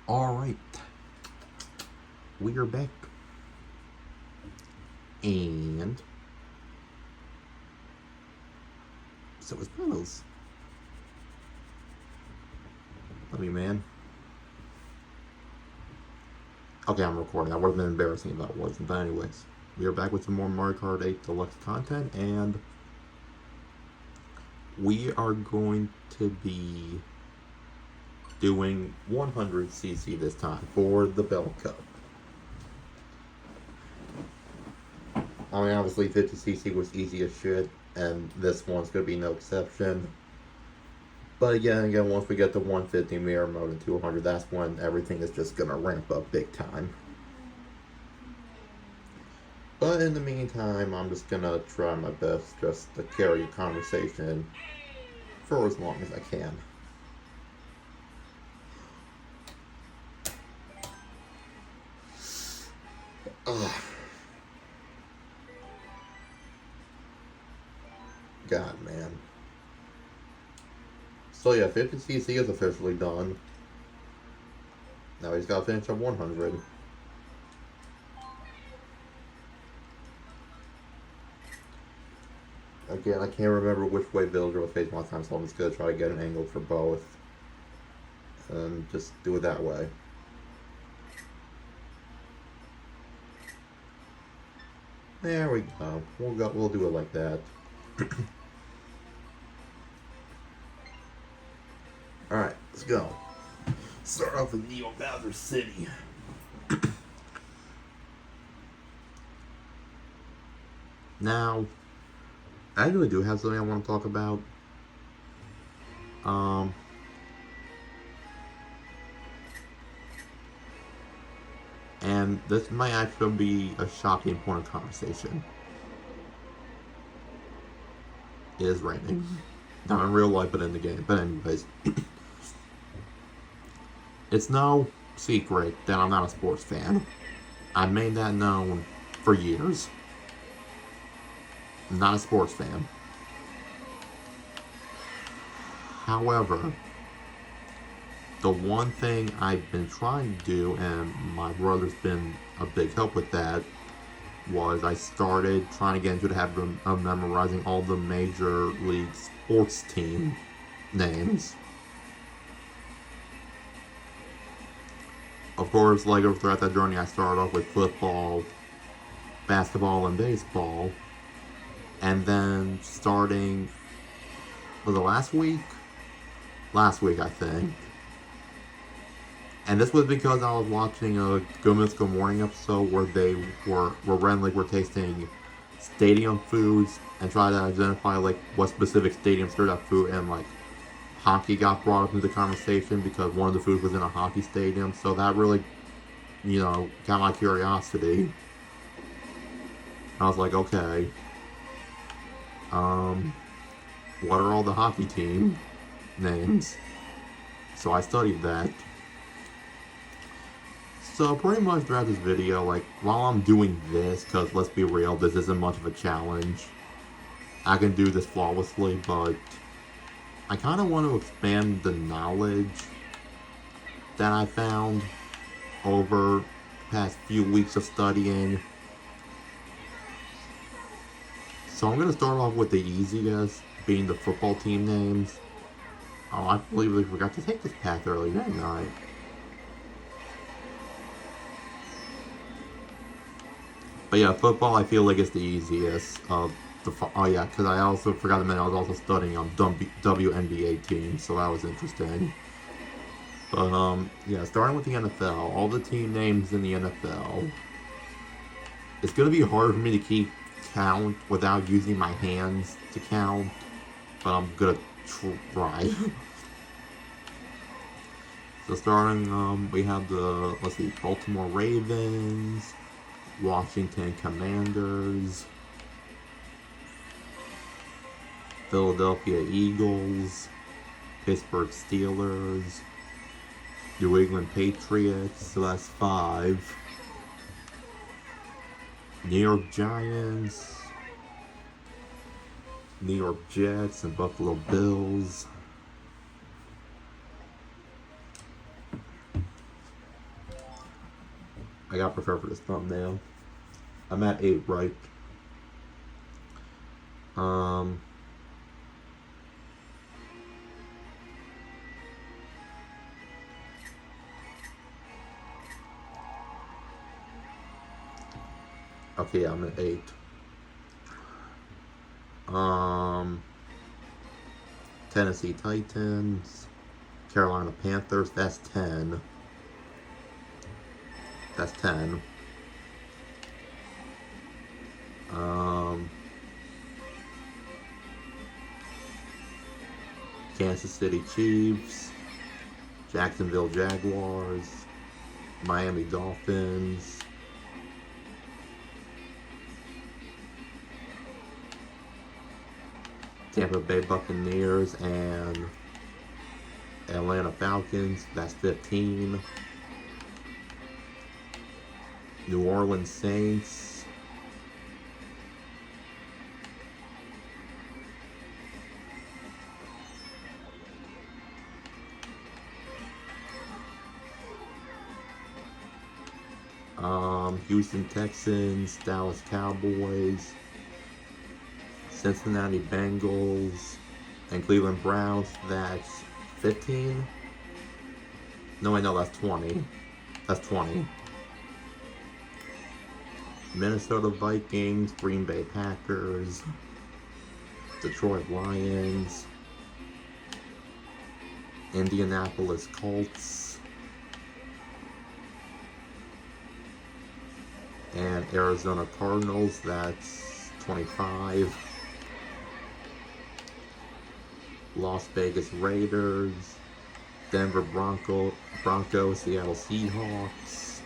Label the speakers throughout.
Speaker 1: Alright, we are back. And so it's Pedals. Love you, man. Okay, I'm recording. That would have been embarrassing if that wasn't. But anyways, we are back with some more Mario Kart 8 Deluxe content, and we are going to be doing 100cc this time for the Bell Cup. I mean, obviously 50cc was easy as shit, and this one's going to be no exception. But again, once we get to 150 mirror mode and 200, that's when everything is just going to ramp up big time. But in the meantime, I'm just going to try my best just to carry a conversation for as long as I can. God, man. So yeah, 50cc is officially done. Now he's got to finish up 100. Again, I can't remember which way Villager was facing last time, so I'm just going to try to get an angle for both. And just do it that way. There we go. We'll do it like that. Alright, let's go. Start off with Neo Bowser City. Now, I really do have something I want to talk about. And this might actually be a shocking point of conversation. It is raining. Not in real life, but in the game. But anyways. It's no secret that I'm not a sports fan. I've made that known for years. I'm not a sports fan. However, the one thing I've been trying to do, and my brother's been a big help with that, was I started trying to get into the habit of memorizing all the major league sports team names. Of course, like throughout that journey, I started off with football, basketball, and baseball. And then starting, was it last week? Last week, I think. And this was because I was watching a Good Mythical Morning episode where they were tasting stadium foods and trying to identify like what specific stadiums serve that food, and like hockey got brought up into the conversation because one of the foods was in a hockey stadium. So that really, got my curiosity. I was like, okay, what are all the hockey team names? So I studied that. So pretty much throughout this video, like, while I'm doing this, because let's be real, this isn't much of a challenge. I can do this flawlessly, but I kind of want to expand the knowledge that I found over the past few weeks of studying. So I'm going to start off with the easiest, being the football team names. Oh, I completely forgot to take this path early, didn't I? But yeah, football I feel like is the easiest of the. Oh yeah, because I also forgot to mention I was also studying on WNBA teams, so that was interesting. But yeah, starting with the NFL, all the team names in the NFL. It's gonna be hard for me to keep count without using my hands to count, but I'm gonna try. So starting, we have the Baltimore Ravens, Washington Commanders, Philadelphia Eagles, Pittsburgh Steelers, New England Patriots, so that's 5, New York Giants, New York Jets, and Buffalo Bills. gotta prepare for this thumbnail. I'm at 8, right? Okay, I'm at 8. Tennessee Titans, Carolina Panthers, that's 10. That's 10. Kansas City Chiefs, Jacksonville Jaguars, Miami Dolphins, Tampa Bay Buccaneers, and Atlanta Falcons, that's 15. New Orleans Saints, Houston Texans, Dallas Cowboys, Cincinnati Bengals, and Cleveland Browns, that's 15? No, I know, that's 20. That's 20. Minnesota Vikings, Green Bay Packers, Detroit Lions, Indianapolis Colts, and Arizona Cardinals, that's 25. Las Vegas Raiders, Denver Broncos, Seattle Seahawks,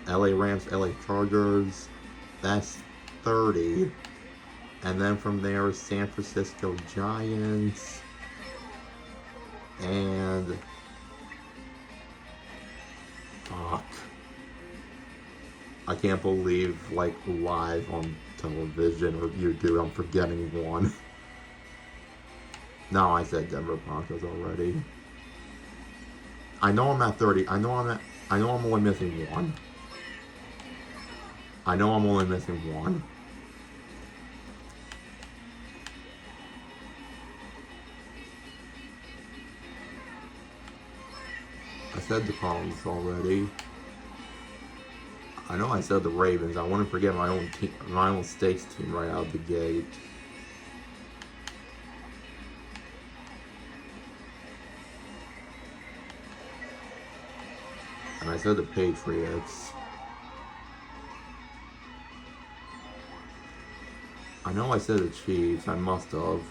Speaker 1: LA Rams, LA Chargers, that's 30. And then from there, San Francisco Giants, and fuck, I can't believe, like, live on television or YouTube, I'm forgetting one. No, I said Denver Broncos already. I know I'm at 30. I know I'm only missing one. I know I'm only missing one. I said the Cardinals already. I know I said the Ravens. I want to forget my own stakes team right out the gate. And I said the Patriots. I know I said the Chiefs. I must have.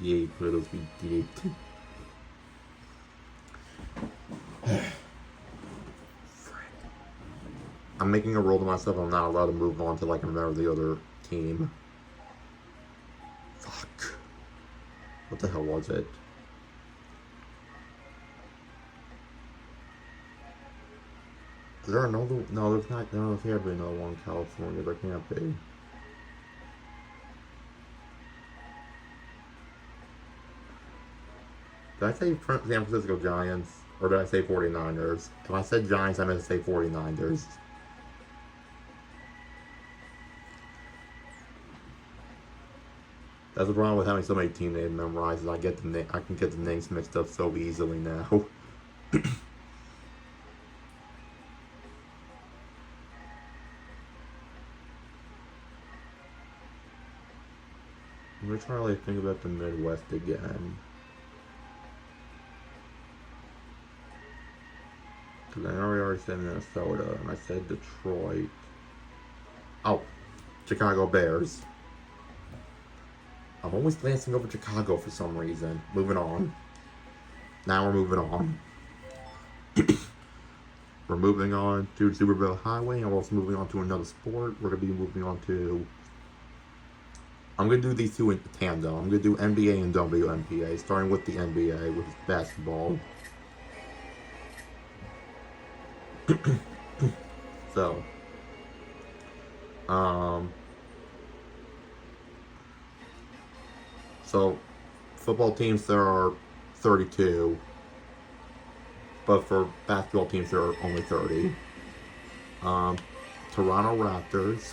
Speaker 1: Yay, Riddles be deep. I'm making a rule to myself I'm not allowed to move on to like another the other team. Fuck. What the hell was it? Is there another? No, there's not. No, there can't be another one in California. There can't be. Did I say San Francisco Giants? Or did I say 49ers? If I said Giants, I meant to say 49ers. That's the problem with having so many team names memorized. I can get the names mixed up so easily now. I'm trying to like think about the Midwest again. Because I already said Minnesota, and I said Detroit. Oh, Chicago Bears. I'm always glancing over Chicago for some reason. Moving on. Now we're moving on. We're moving on to Superbelt Highway, and we're also moving on to another sport. We're going to be moving on to... I'm going to do these two in tandem. I'm going to do NBA and WNBA, starting with the NBA, which is basketball. So, So, football teams, there are 32. But for basketball teams, there are only 30. Um, Toronto Raptors,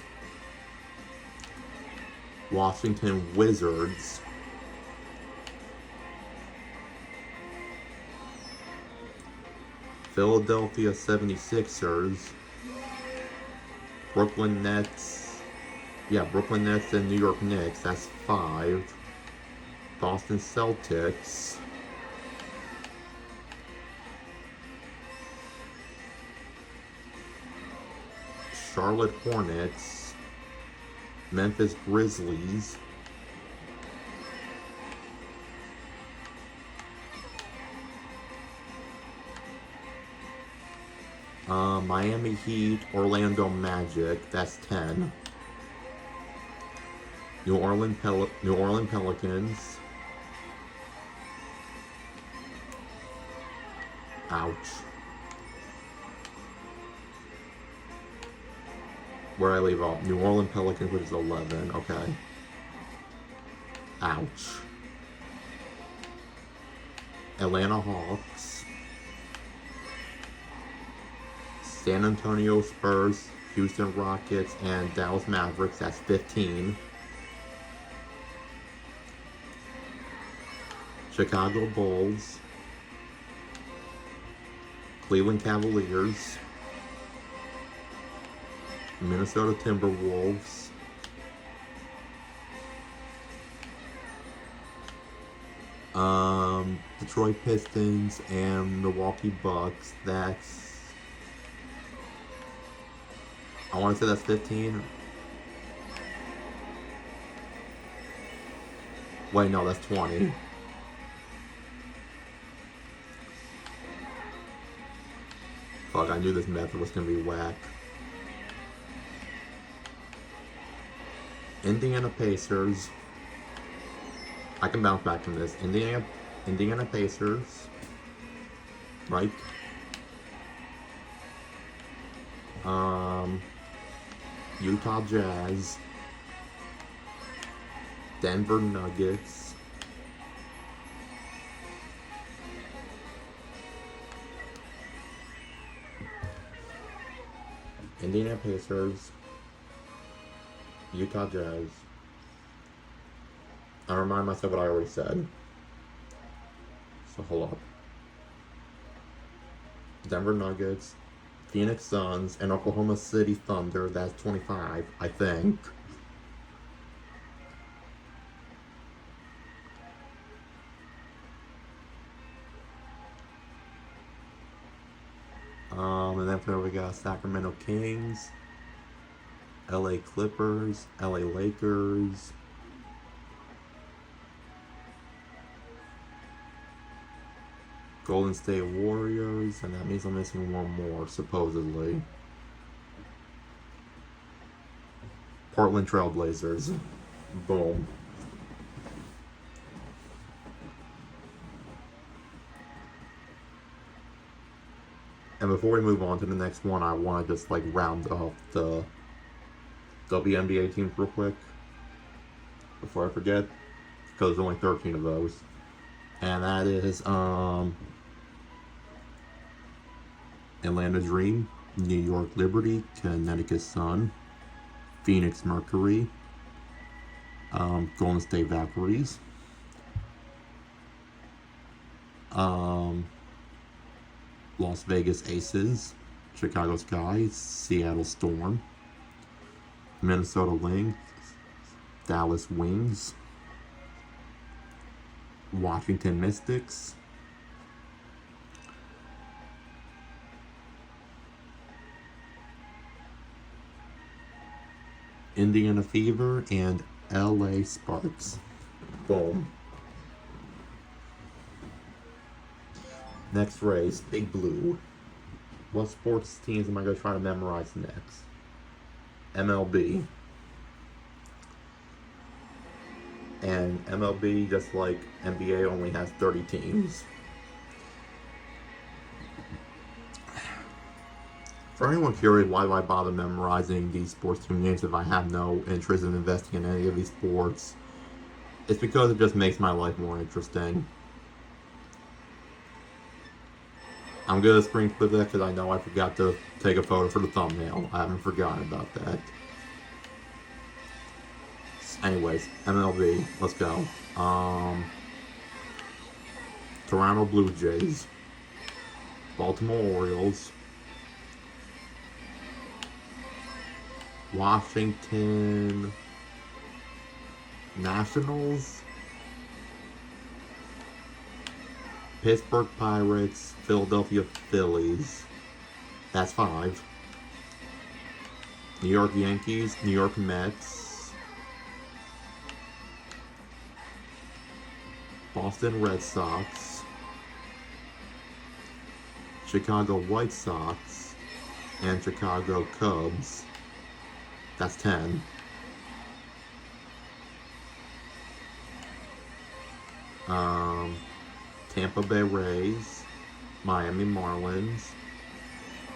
Speaker 1: Washington Wizards, Philadelphia 76ers, Brooklyn Nets, Brooklyn Nets and New York Knicks, that's 5. Boston Celtics, Charlotte Hornets, Memphis Grizzlies, Miami Heat, Orlando Magic, that's 10. New Orleans Pelicans. Ouch. Where I leave off? New Orleans Pelicans, which is 11. Okay. Ouch. Atlanta Hawks. San Antonio Spurs, Houston Rockets, and Dallas Mavericks. That's 15. Chicago Bulls. Cleveland Cavaliers. Minnesota Timberwolves. Detroit Pistons and Milwaukee Bucks. That's, I want to say that's 15. Wait, no, that's 20. Fuck, I knew this method was gonna be whack. Indiana Pacers. I can bounce back from this. Indiana Pacers. Right? Utah Jazz. Denver Nuggets. Indiana Pacers. Utah Jazz. I remind myself what I already said. So hold up. Denver Nuggets, Phoenix Suns, and Oklahoma City Thunder. That's 25, I think. And then there we got Sacramento Kings, LA Clippers, LA Lakers, Golden State Warriors, and that means I'm missing one more, supposedly. Portland Trailblazers. Boom. And before we move on to the next one, I want to just like round off the WNBA teams real quick before I forget, because there's only 13 of those. And that is Atlanta Dream, New York Liberty, Connecticut Sun, Phoenix Mercury, Golden State Valkyries, Las Vegas Aces, Chicago Sky, Seattle Storm, Minnesota Lynx, Dallas Wings, Washington Mystics, Indiana Fever, and LA Sparks. Boom. Next race, Big Blue. What sports teams am I going to try to memorize next? MLB. And MLB, just like NBA, only has 30 teams. For anyone curious, why do I bother memorizing these sports team names if I have no interest in investing in any of these sports? It's because it just makes my life more interesting. I'm gonna screen clip that because I know I forgot to take a photo for the thumbnail. I haven't forgotten about that. Anyways, MLB, let's go. Toronto Blue Jays, Baltimore Orioles, Washington Nationals, Pittsburgh Pirates, Philadelphia Phillies. That's 5. New York Yankees, New York Mets, Boston Red Sox, Chicago White Sox, and Chicago Cubs. That's 10. Tampa Bay Rays, Miami Marlins,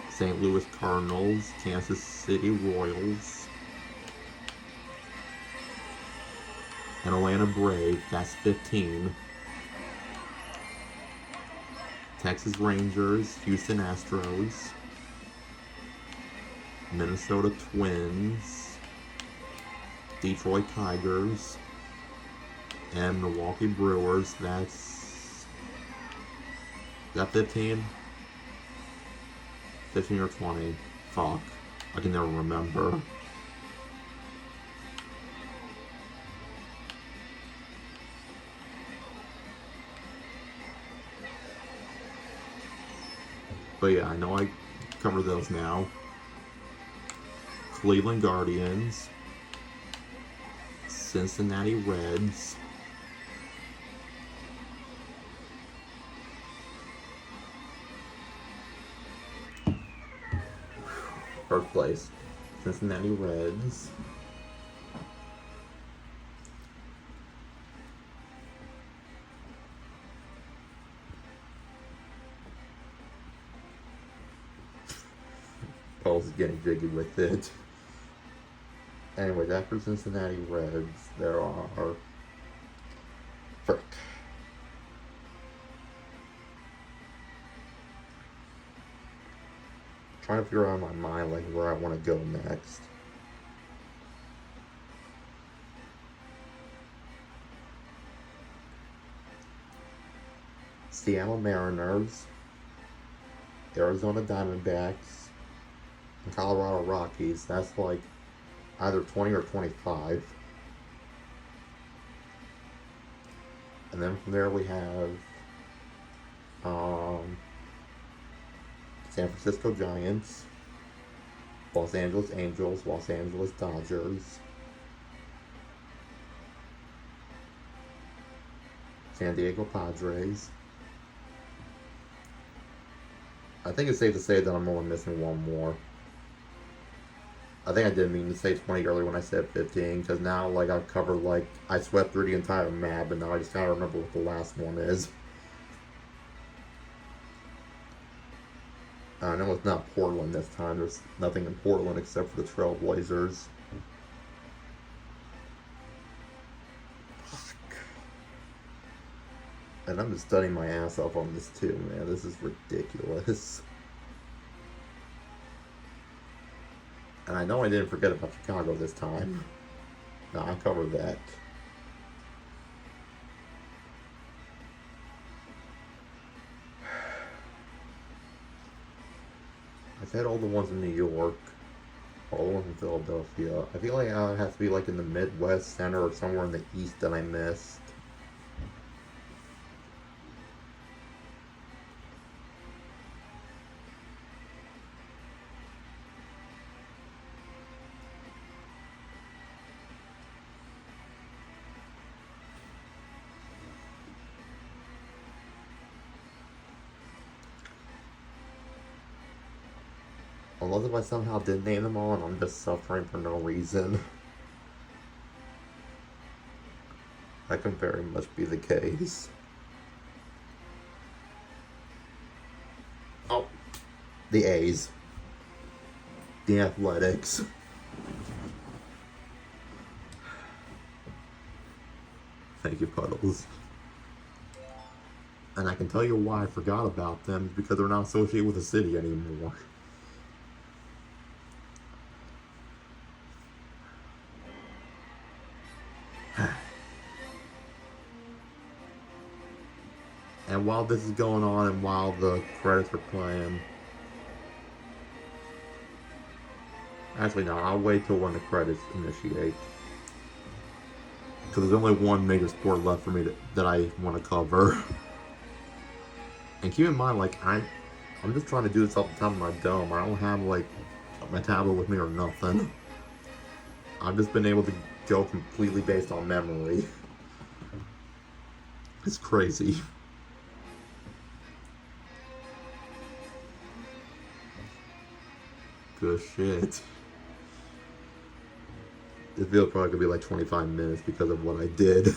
Speaker 1: St. Louis Cardinals, Kansas City Royals, and Atlanta Braves. That's 15. Texas Rangers, Houston Astros, Minnesota Twins, Detroit Tigers, and Milwaukee Brewers. That's... Is that 15? 15 or 20? Fuck. I can never remember. But yeah, I know I covered those now. Cleveland Guardians, Cincinnati Reds, first place, Cincinnati Reds, Paul's getting jiggy with it. Anyways, after Cincinnati Reds, there are... Frick. Trying to figure out in my mind like where I want to go next. Seattle Mariners, Arizona Diamondbacks, and Colorado Rockies. That's like either 20 or 25. And then from there we have San Francisco Giants, Los Angeles Angels, Los Angeles Dodgers, San Diego Padres. I think it's safe to say that I'm only missing one more. I think I didn't mean to say 20 earlier when I said 15, because now, like, I've covered, like, I swept through the entire map, and now I just gotta remember what the last one is. I know it's not Portland this time. There's nothing in Portland except for the Trailblazers. Fuck. And I'm just studying my ass off on this too, man. This is ridiculous. And I know I didn't forget about Chicago this time. No, I covered that. I said all the ones in New York, all the ones in Philadelphia. I feel like it has to be like in the Midwest, center, or somewhere in the East that I missed. Unless if I somehow did name them all and I'm just suffering for no reason. That can very much be the case. Oh, the A's. The Athletics. Thank you, Puddles. And I can tell you why I forgot about them, because they're not associated with the city anymore. And while this is going on and while the credits are playing, actually no, I'll wait till when the credits initiate. Because there's only one major sport left for me that I want to cover. And keep in mind, like, I'm just trying to do this off the top of my dome. I don't have, like, my tablet with me or nothing. I've just been able to go completely based on memory. It's crazy. Good shit. This video probably could be like 25 minutes because of what I did.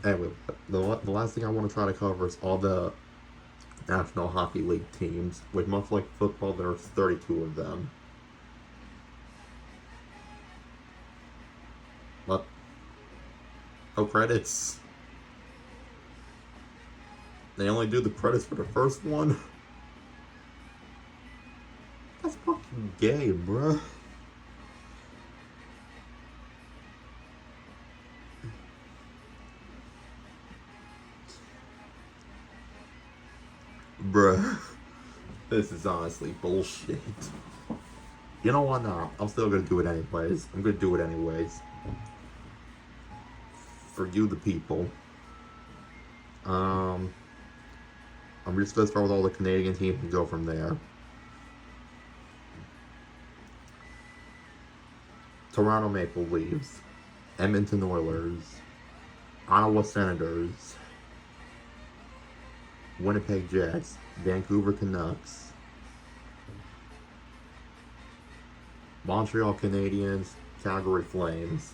Speaker 1: Anyway, the last thing I want to try to cover is all the National Hockey League teams, which much like football, there's 32 of them. But no credits. They only do the credits for the first one. That's fucking gay, bruh. Bruh. This is honestly bullshit. You know what? Nah, I'm still gonna do it anyways. I'm gonna do it anyways. For you, the people. I'm just gonna start with all the Canadian teams and go from there. Toronto Maple Leafs, Edmonton Oilers, Ottawa Senators, Winnipeg Jets, Vancouver Canucks, Montreal Canadiens, Calgary Flames.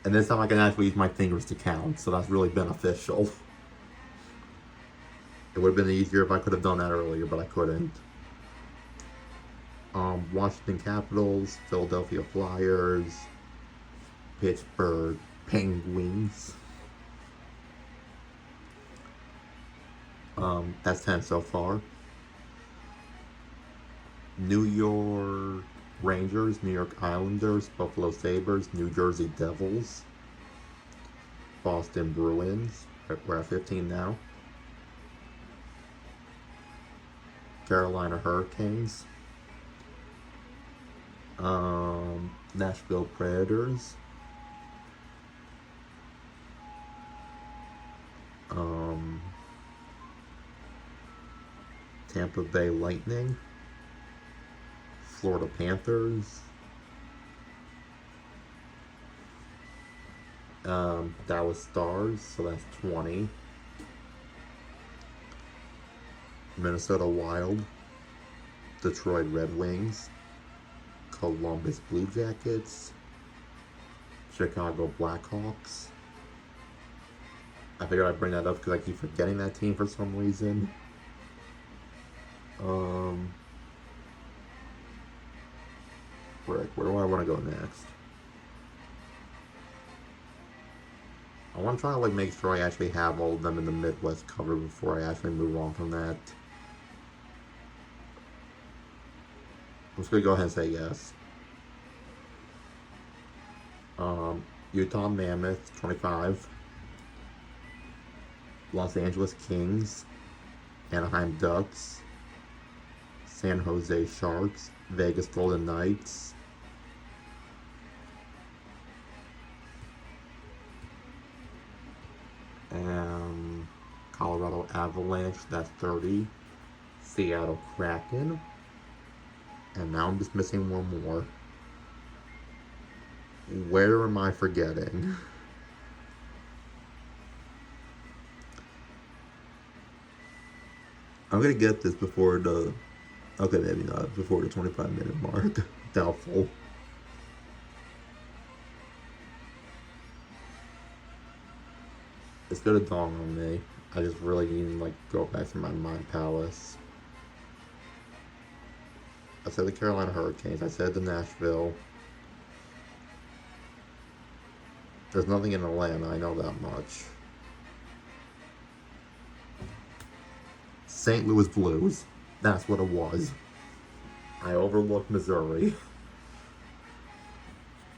Speaker 1: And this time I can actually use my fingers to count, so that's really beneficial. It would have been easier if I could have done that earlier, but I couldn't. Washington Capitals, Philadelphia Flyers, Pittsburgh Penguins. That's 10 so far. New York Rangers, New York Islanders, Buffalo Sabres, New Jersey Devils, Boston Bruins, we're at 15 now. Carolina Hurricanes, Nashville Predators, Tampa Bay Lightning, Florida Panthers, Dallas Stars, so that's 20. Minnesota Wild, Detroit Red Wings, Columbus Blue Jackets, Chicago Blackhawks. I figured I'd bring that up because I keep forgetting that team for some reason. Where do I want to go next? I want to try to like make sure I actually have all of them in the Midwest covered before I actually move on from that. I'm just gonna go ahead and say yes. Utah Mammoth, 25. Los Angeles Kings, Anaheim Ducks, San Jose Sharks, Vegas Golden Knights, Colorado Avalanche, that's 30, Seattle Kraken, and now I'm just missing one more. Where am I forgetting? I'm gonna get this before the... Okay, maybe not. Before the 25-minute mark. Doubtful. It's gonna dawn on me. I just really need to, like, go back to my mind palace. I said the Carolina Hurricanes. I said the Nashville. There's nothing in Atlanta, I know that much. St. Louis Blues. That's what it was. I overlooked Missouri.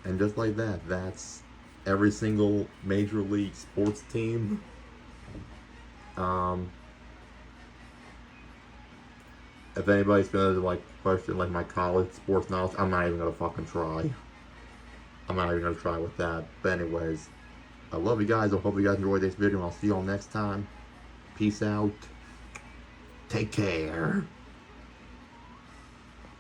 Speaker 1: And just like that, that's every single major league sports team. If anybody's gonna like question like my college sports knowledge, I'm not even gonna fucking try. I'm not even gonna try with that. But anyways, I love you guys. I hope you guys enjoyed this video, and I'll see you all next time. Peace out. Take care.